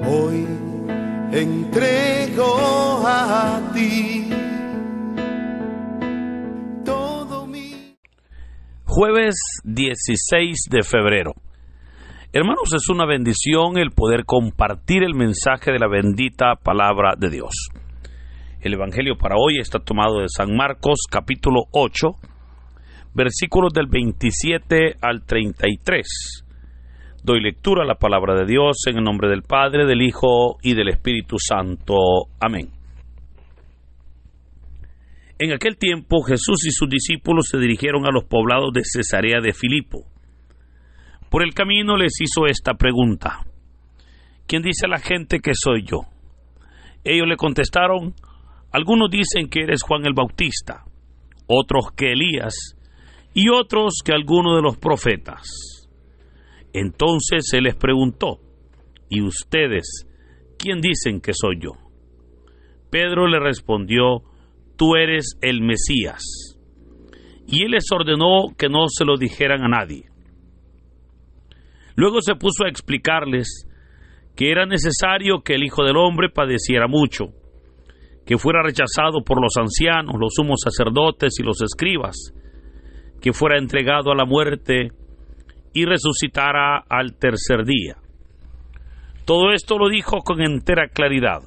hoy entrego a ti todo mi... Jueves 16 de febrero. Hermanos, es una bendición el poder compartir el mensaje de la bendita palabra de Dios. El evangelio para hoy está tomado de San Marcos, capítulo 8, versículos del 27 al 33. Doy lectura a la palabra de Dios en el nombre del Padre, del Hijo y del Espíritu Santo. Amén. En aquel tiempo Jesús y sus discípulos se dirigieron a los poblados de Cesarea de Filipo. Por el camino les hizo esta pregunta: ¿quién dice la gente que soy yo? Ellos le contestaron: algunos dicen que eres Juan el Bautista, otros que Elías, y otros que alguno de los profetas. Entonces él les preguntó: ¿y ustedes quién dicen que soy yo? Pedro le respondió: tú eres el Mesías. Y él les ordenó que no se lo dijeran a nadie. Luego se puso a explicarles que era necesario que el Hijo del Hombre padeciera mucho, que fuera rechazado por los ancianos, los sumos sacerdotes y los escribas, que fuera entregado a la muerte y resucitara al tercer día. Todo esto lo dijo con entera claridad.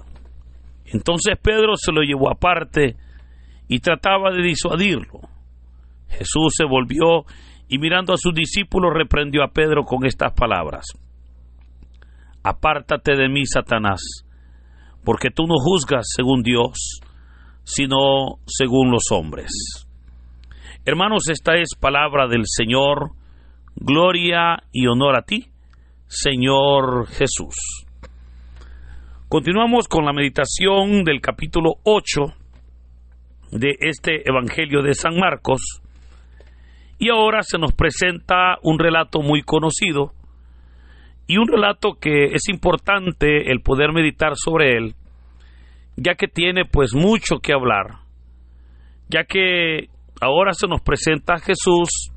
Entonces Pedro se lo llevó aparte y trataba de disuadirlo. Jesús se volvió y mirando a sus discípulos reprendió a Pedro con estas palabras: apártate de mí, Satanás, porque tú no juzgas según Dios, sino según los hombres. Hermanos, esta es palabra del Señor. Gloria y honor a ti, Señor Jesús. Continuamos con la meditación del capítulo 8 de este Evangelio de San Marcos. Y ahora se nos presenta un relato muy conocido y un relato que es importante el poder meditar sobre él, ya que tiene pues mucho que hablar, ya que ahora se nos presenta a Jesús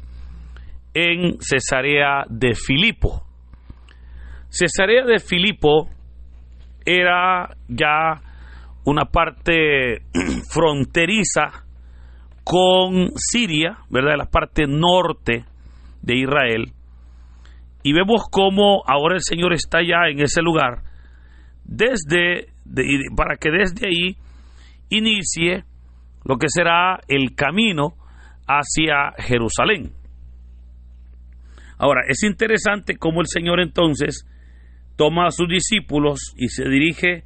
en Cesarea de Filipo. Cesarea de Filipo era ya una parte fronteriza con Siria, ¿verdad? La parte norte de Israel. Y vemos cómo ahora el Señor está ya en ese lugar para que desde ahí inicie lo que será el camino hacia Jerusalén. Ahora, es interesante cómo el Señor entonces toma a sus discípulos y se dirige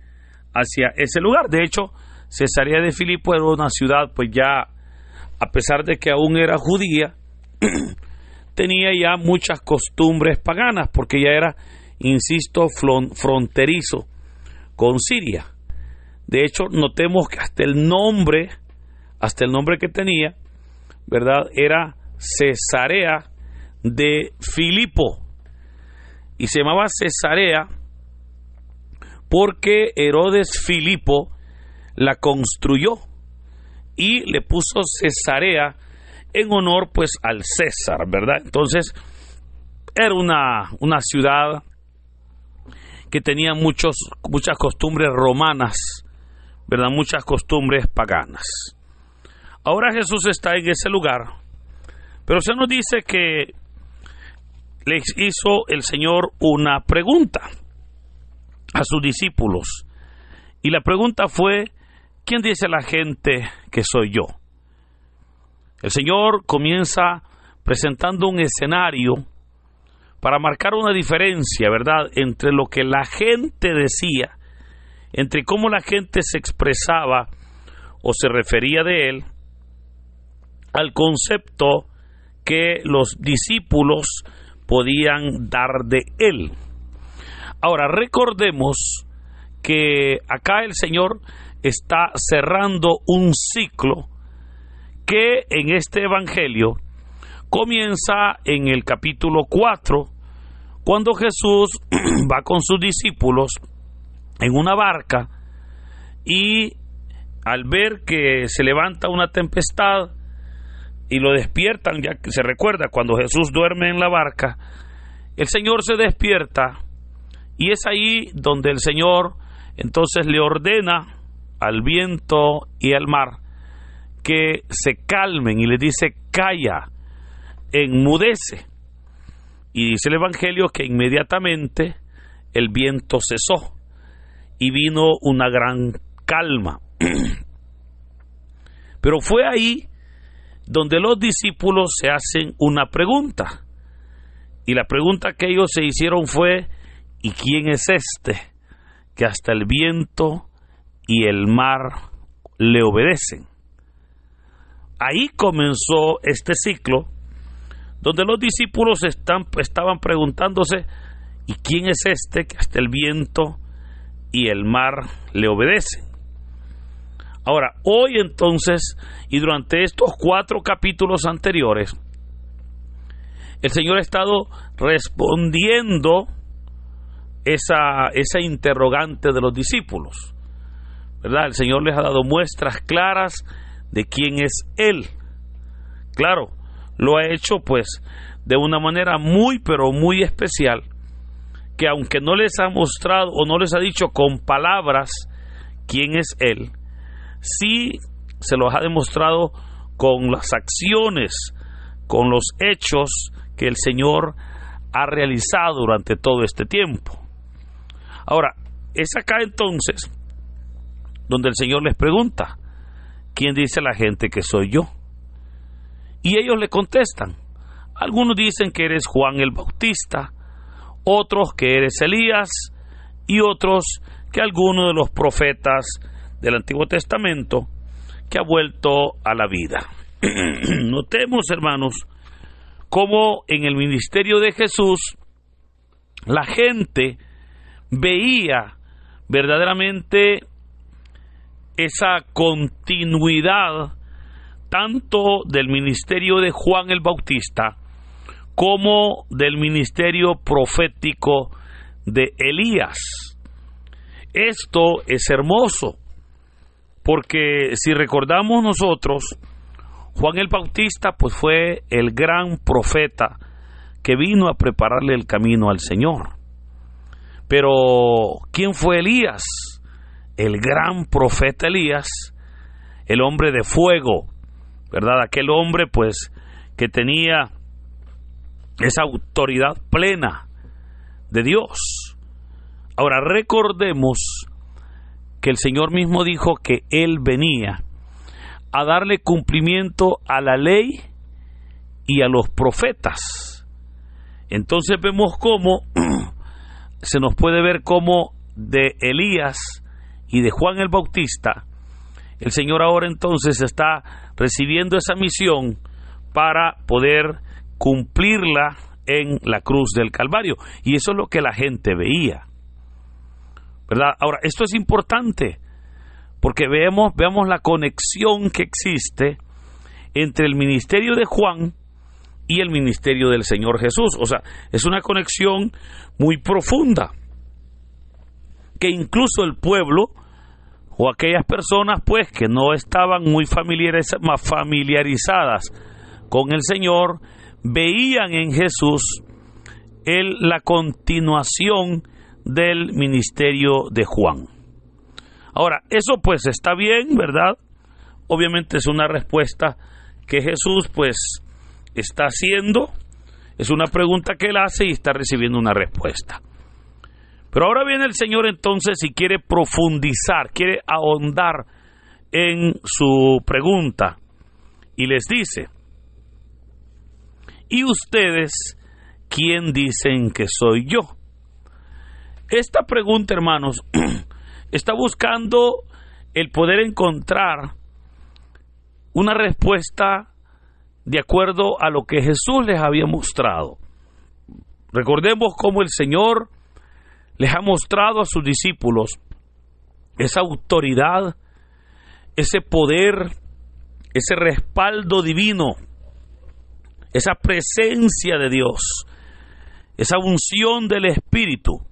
hacia ese lugar. De hecho, Cesarea de Filipo era una ciudad, pues ya, a pesar de que aún era judía, tenía ya muchas costumbres paganas, porque ya era, insisto, fronterizo con Siria. De hecho, notemos que hasta el nombre que tenía, ¿verdad?, era Cesarea de Filipo. Y se llamaba Cesarea porque Herodes Filipo la construyó y le puso Cesarea en honor pues al César, ¿verdad? Entonces era una ciudad que tenía muchas costumbres romanas, ¿verdad? Muchas costumbres paganas. Ahora Jesús está en ese lugar, pero se nos dice que les hizo el Señor una pregunta a sus discípulos. Y la pregunta fue: ¿quién dice la gente que soy yo? El Señor comienza presentando un escenario para marcar una diferencia, ¿verdad?, entre lo que la gente decía, entre cómo la gente se expresaba o se refería de Él, al concepto que los discípulos podían dar de Él. Ahora, recordemos que acá el Señor está cerrando un ciclo que en este Evangelio comienza en el capítulo 4, cuando Jesús va con sus discípulos en una barca y al ver que se levanta una tempestad y lo despiertan, ya que se recuerda cuando Jesús duerme en la barca, el Señor se despierta Y es ahí donde el Señor entonces le ordena al viento y al mar que se calmen y le dice: calla, enmudece. Y dice el Evangelio que inmediatamente el viento cesó y vino una gran calma. Pero fue ahí donde los discípulos se hacen una pregunta. Y la pregunta que ellos se hicieron fue: ¿y quién es este que hasta el viento y el mar le obedecen? Ahí comenzó este ciclo donde los discípulos estaban preguntándose: ¿y quién es este que hasta el viento y el mar le obedecen? Ahora, hoy entonces, y durante estos 4 capítulos anteriores, el Señor ha estado respondiendo esa interrogante de los discípulos, ¿verdad? El Señor les ha dado muestras claras de quién es Él. Claro, lo ha hecho pues de una manera muy pero muy especial, que aunque no les ha mostrado o no les ha dicho con palabras quién es Él, sí se los ha demostrado con las acciones, con los hechos que el Señor ha realizado durante todo este tiempo. Ahora, es acá entonces donde el Señor les pregunta: ¿quién dice la gente que soy yo? Y ellos le contestan. Algunos dicen que eres Juan el Bautista, otros que eres Elías, y otros que alguno de los profetas del Antiguo Testamento que ha vuelto a la vida. Notemos, hermanos, cómo en el ministerio de Jesús la gente veía verdaderamente esa continuidad tanto del ministerio de Juan el Bautista como del ministerio profético de Elías. Esto es hermoso, porque si recordamos nosotros, Juan el Bautista pues fue el gran profeta que vino a prepararle el camino al Señor. Pero ¿quién fue Elías? El gran profeta Elías, el hombre de fuego, ¿verdad? Aquel hombre pues que tenía esa autoridad plena de Dios. Ahora recordemos que el Señor mismo dijo que Él venía a darle cumplimiento a la ley y a los profetas. Entonces vemos cómo se nos puede ver cómo de Elías y de Juan el Bautista, el Señor ahora entonces está recibiendo esa misión para poder cumplirla en la cruz del Calvario. Y eso es lo que la gente veía, ¿verdad? Ahora, esto es importante porque veamos la conexión que existe entre el ministerio de Juan y el ministerio del Señor Jesús. O sea, es una conexión muy profunda, que incluso el pueblo o aquellas personas pues que no estaban muy familiarizadas con el Señor, veían en Jesús la continuación del ministerio de Juan. Ahora, eso pues está bien, ¿verdad? Obviamente es una respuesta que Jesús pues está haciendo, es una pregunta que él hace y está recibiendo una respuesta. Pero ahora viene el Señor entonces y quiere profundizar, quiere ahondar en su pregunta y les dice: ¿y ustedes quién dicen que soy yo? Esta pregunta, hermanos, está buscando el poder encontrar una respuesta de acuerdo a lo que Jesús les había mostrado. Recordemos cómo el Señor les ha mostrado a sus discípulos esa autoridad, ese poder, ese respaldo divino, esa presencia de Dios, esa unción del Espíritu.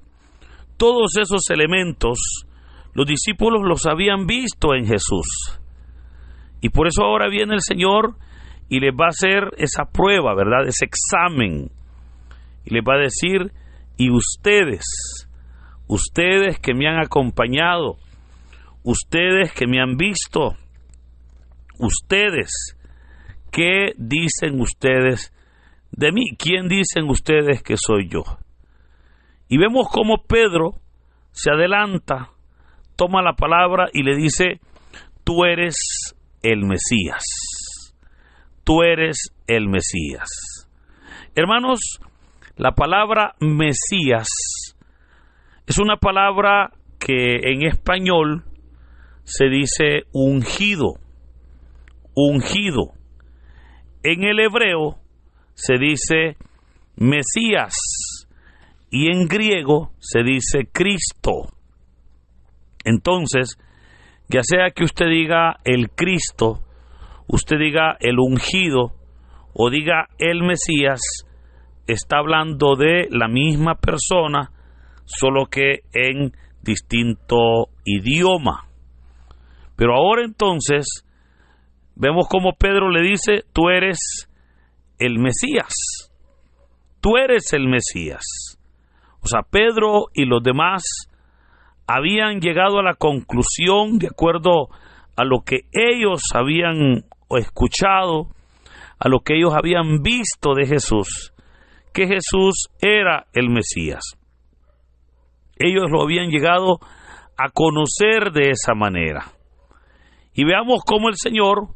Todos esos elementos los discípulos los habían visto en Jesús. Y por eso ahora viene el Señor y les va a hacer esa prueba, ¿verdad? Ese examen. Y les va a decir: ¿y ustedes ustedes que me han acompañado, ustedes que me han visto, ustedes, ¿qué dicen ustedes de mí? ¿Quién dicen ustedes que soy yo? Y vemos cómo Pedro se adelanta, toma la palabra y le dice: tú eres el Mesías. Tú eres el Mesías. Hermanos, la palabra Mesías es una palabra que en español se dice ungido. Ungido. En el hebreo se dice Mesías y en griego se dice Cristo. Entonces, ya sea que usted diga el Cristo, usted diga el ungido o diga el Mesías, está hablando de la misma persona, solo que en distinto idioma. Pero ahora entonces vemos como Pedro le dice: tú eres el Mesías. Tú eres el Mesías. O sea, Pedro y los demás habían llegado a la conclusión, de acuerdo a lo que ellos habían escuchado, a lo que ellos habían visto de Jesús, que Jesús era el Mesías. Ellos lo habían llegado a conocer de esa manera. Y veamos cómo el Señor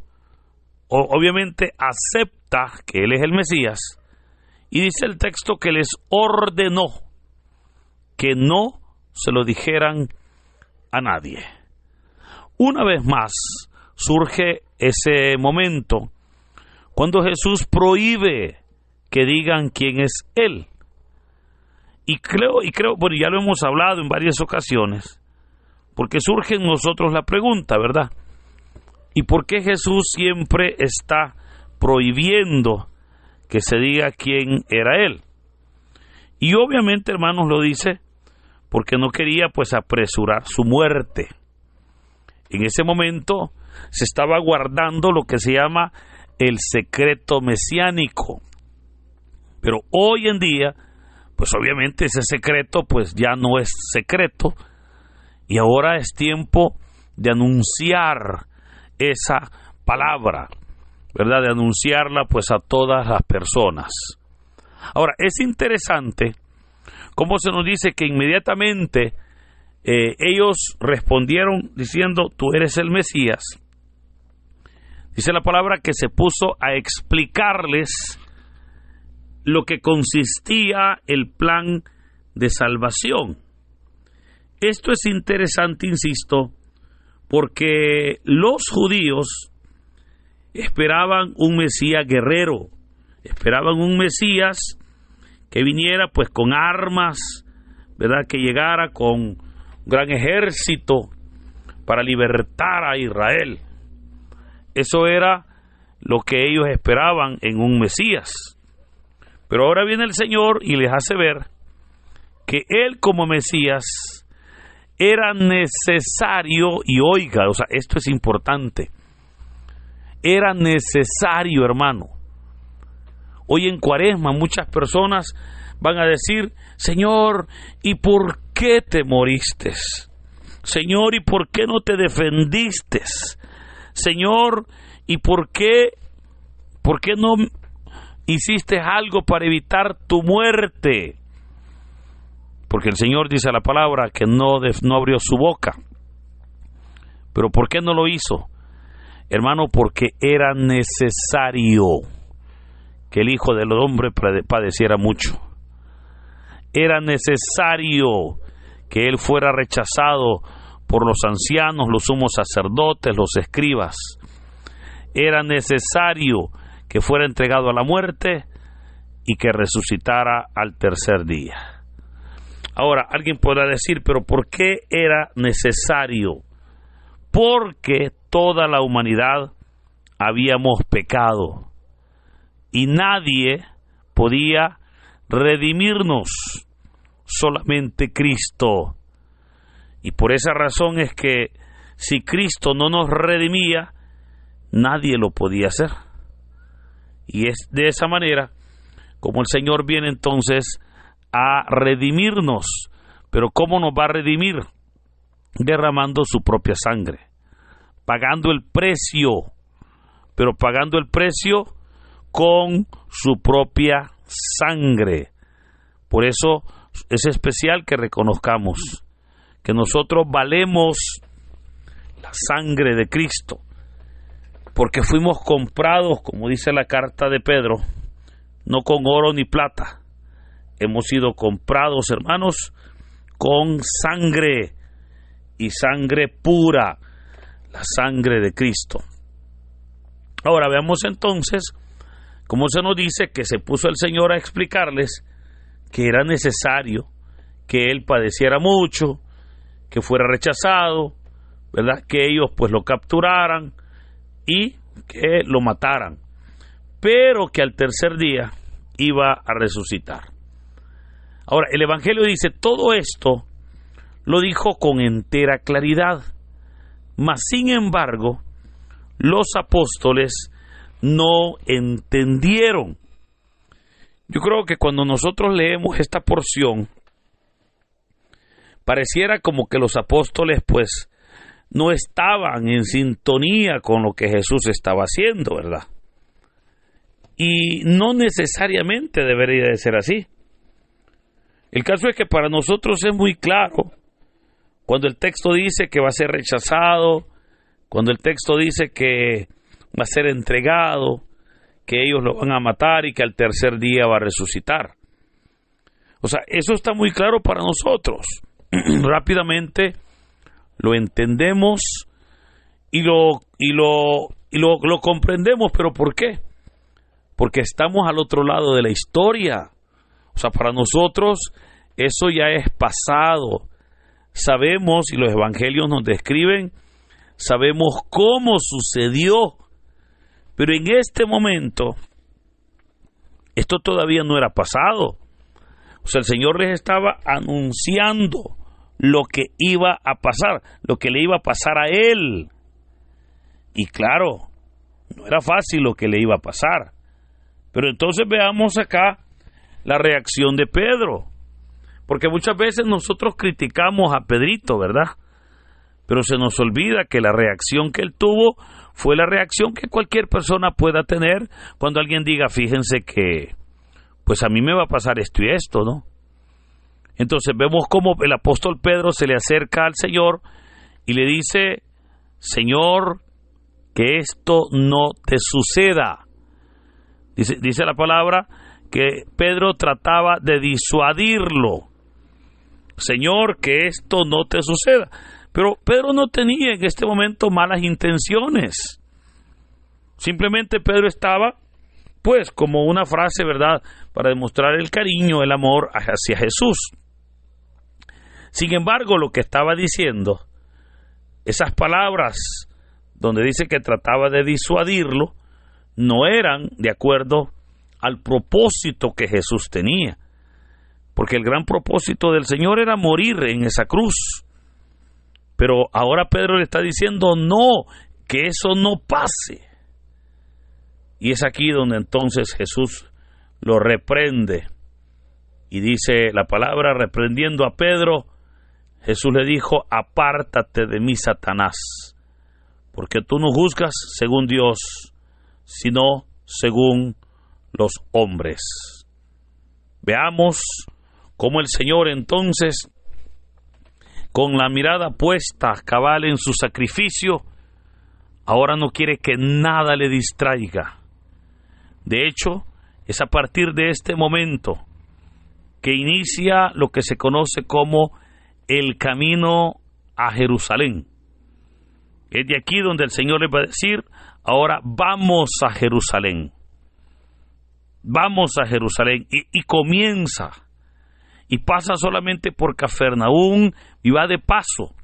obviamente acepta que Él es el Mesías, y dice el texto que les ordenó que no se lo dijeran a nadie. Una vez más surge ese momento cuando Jesús prohíbe que digan quién es Él. Y creo, bueno, ya lo hemos hablado en varias ocasiones, porque surge en nosotros la pregunta, ¿verdad? ¿Y por qué Jesús siempre está prohibiendo que se diga quién era Él? Y obviamente, hermanos, lo dice porque no quería pues apresurar su muerte. En ese momento se estaba guardando lo que se llama el secreto mesiánico. Pero hoy en día, pues obviamente ese secreto pues ya no es secreto, y ahora es tiempo de anunciar esa palabra, ¿verdad? De anunciarla pues a todas las personas. Ahora, es interesante cómo se nos dice que inmediatamente ellos respondieron diciendo: tú eres el Mesías. Dice la palabra que se puso a explicarles lo que consistía el plan de salvación. Esto es interesante, insisto, porque los judíos esperaban un Mesías guerrero, esperaban un Mesías que viniera pues con armas, ¿verdad? Que llegara con un gran ejército para libertar a Israel. Eso era lo que ellos esperaban en un Mesías. Pero ahora viene el Señor y les hace ver que Él como Mesías era necesario, y oiga, o sea, esto es importante, era necesario, hermano. Hoy en Cuaresma muchas personas van a decir: Señor, ¿y por qué te moriste? Señor, ¿y por qué no te defendiste? Señor, ¿y por qué no hiciste algo para evitar tu muerte? Porque el Señor dice la palabra que no abrió su boca. ¿Pero por qué no lo hizo? Hermano, porque era necesario que el Hijo del Hombre padeciera mucho. Era necesario que Él fuera rechazado por los ancianos, los sumos sacerdotes, los escribas. Era necesario que fuera entregado a la muerte y que resucitara al tercer día. Ahora, alguien podrá decir: ¿pero por qué era necesario? Porque toda la humanidad habíamos pecado y nadie podía redimirnos, solamente Cristo. Y por esa razón es que si Cristo no nos redimía, nadie lo podía hacer. Y es de esa manera como el Señor viene entonces a redimirnos Pero ¿cómo nos va a redimir? Derramando su propia sangre, pagando el precio, pero pagando el precio con su propia sangre. Por eso es especial que reconozcamos que nosotros valemos la sangre de Cristo, porque fuimos comprados, como dice la carta de Pedro, no con oro ni plata. Hemos sido comprados, hermanos, con sangre, y sangre pura, la sangre de Cristo. Ahora veamos entonces cómo se nos dice que se puso el Señor a explicarles que era necesario que Él padeciera mucho, que fuera rechazado, ¿verdad? Que ellos pues lo capturaran y que lo mataran, pero que al tercer día iba a resucitar. Ahora, el Evangelio dice, todo esto lo dijo con entera claridad, mas sin embargo, los apóstoles no entendieron. Yo creo que cuando nosotros leemos esta porción, pareciera como que los apóstoles pues no estaban en sintonía con lo que Jesús estaba haciendo, ¿verdad? Y no necesariamente debería de ser así. El caso es que para nosotros es muy claro, cuando el texto dice que va a ser rechazado, cuando el texto dice que va a ser entregado, que ellos lo van a matar y que al tercer día va a resucitar. O sea, eso está muy claro para nosotros. Rápidamente lo entendemos y lo comprendemos, pero ¿por qué? Porque estamos al otro lado de la historia. O sea, para nosotros eso ya es pasado. Sabemos, y los evangelios nos describen, sabemos cómo sucedió, pero en este momento esto todavía no era pasado. O sea, el Señor les estaba anunciando lo que iba a pasar, lo que le iba a pasar a Él. Y claro, no era fácil lo que le iba a pasar. Pero entonces veamos acá la reacción de Pedro. Porque muchas veces nosotros criticamos a Pedrito, ¿verdad? Pero se nos olvida que la reacción que él tuvo fue la reacción que cualquier persona pueda tener cuando alguien diga, fíjense que, pues a mí me va a pasar esto y esto, ¿no? Entonces vemos cómo el apóstol Pedro se le acerca al Señor y le dice, Señor, que esto no te suceda. Dice la palabra que Pedro trataba de disuadirlo. Señor, que esto no te suceda. Pero Pedro no tenía en este momento malas intenciones. Simplemente Pedro estaba, pues, como una frase, ¿verdad?, para demostrar el cariño, el amor hacia Jesús. Sin embargo, lo que estaba diciendo, esas palabras donde dice que trataba de disuadirlo, no eran de acuerdo al propósito que Jesús tenía. Porque el gran propósito del Señor era morir en esa cruz. Pero ahora Pedro le está diciendo, no, que eso no pase. Y es aquí donde entonces Jesús lo reprende. Y dice la palabra, reprendiendo a Pedro, Jesús le dijo, apártate de mí, Satanás, porque tú no juzgas según Dios, sino según los hombres. Veamos cómo el Señor entonces, con la mirada puesta cabal en su sacrificio, ahora no quiere que nada le distraiga. De hecho, es a partir de este momento que inicia lo que se conoce como el camino a Jerusalén. Es de aquí donde el Señor les va a decir, ahora vamos a Jerusalén. Vamos a Jerusalén. Y comienza. Y pasa solamente por Cafarnaúm y va de paso,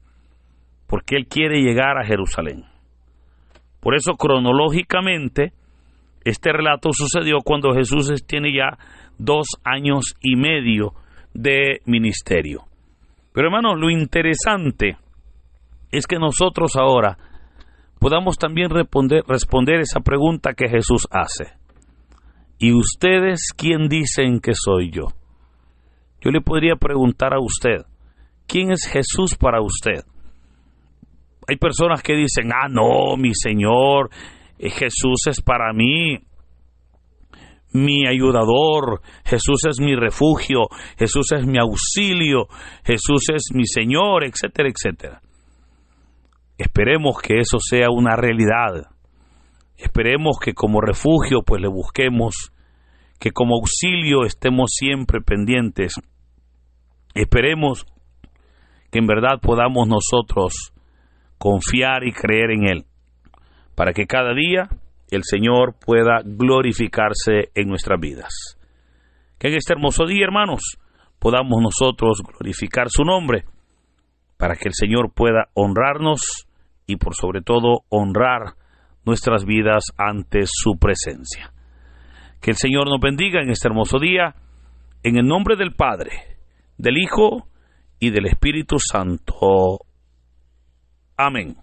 porque Él quiere llegar a Jerusalén. Por eso, cronológicamente, este relato sucedió cuando Jesús tiene ya 2 años y medio de ministerio. Pero hermanos, lo interesante es que nosotros ahora podamos también responder esa pregunta que Jesús hace. ¿Y ustedes quién dicen que soy yo? Yo le podría preguntar a usted, ¿quién es Jesús para usted? Hay personas que dicen, no, mi Señor, Jesús es para mí mi ayudador, Jesús es mi refugio, Jesús es mi auxilio, Jesús es mi Señor, etcétera, etcétera. Esperemos que eso sea una realidad. Esperemos que como refugio pues le busquemos, que como auxilio estemos siempre pendientes. Esperemos que en verdad podamos nosotros confiar y creer en Él, para que cada día el Señor pueda glorificarse en nuestras vidas. Que en este hermoso día, hermanos, podamos nosotros glorificar su nombre, para que el Señor pueda honrarnos y por sobre todo honrar nuestras vidas ante su presencia. Que el Señor nos bendiga en este hermoso día, en el nombre del Padre, del Hijo y del Espíritu Santo. Amén.